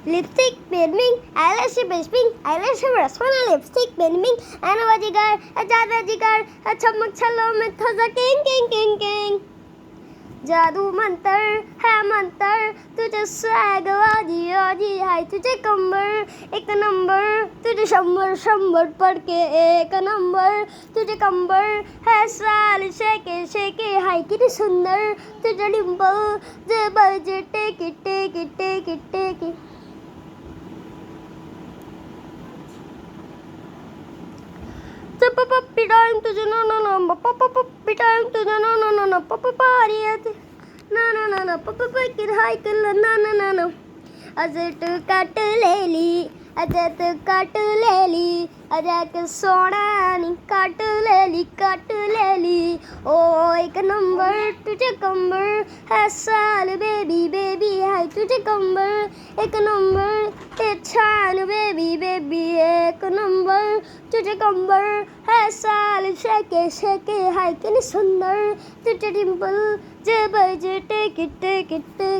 Lipstick beaming, eyelash beaming, eyelash restaurant, lipstick beaming, and jigar, a jada jigar, a chamak chalo mein thosa king king king king. जादू मंतर है मंतर तुझे स्वैगवादी आजी हाय तुझे कंबर एक number तुझे शंबर शंबर पढ़ के एक नंबर तुझे कंबर है साल शेके शेके हाय कितनी सुंदर तुझे डिंपल जे बजे टेकी टेकी टेकी टेकी Puppy time to the no, puppy time to the no, papa party at no, papa kid hike no. As it cut lily, as it cut lily, as a soda, cut lily, oh, I can number to the cumber, has sal baby, hi to the cumber, a number, a child baby, a number. तुझे कंबर है साल शेके शेके हाय कितनी सुंदर तुझे डिंपल जे बजे टेकी टेकी टेकी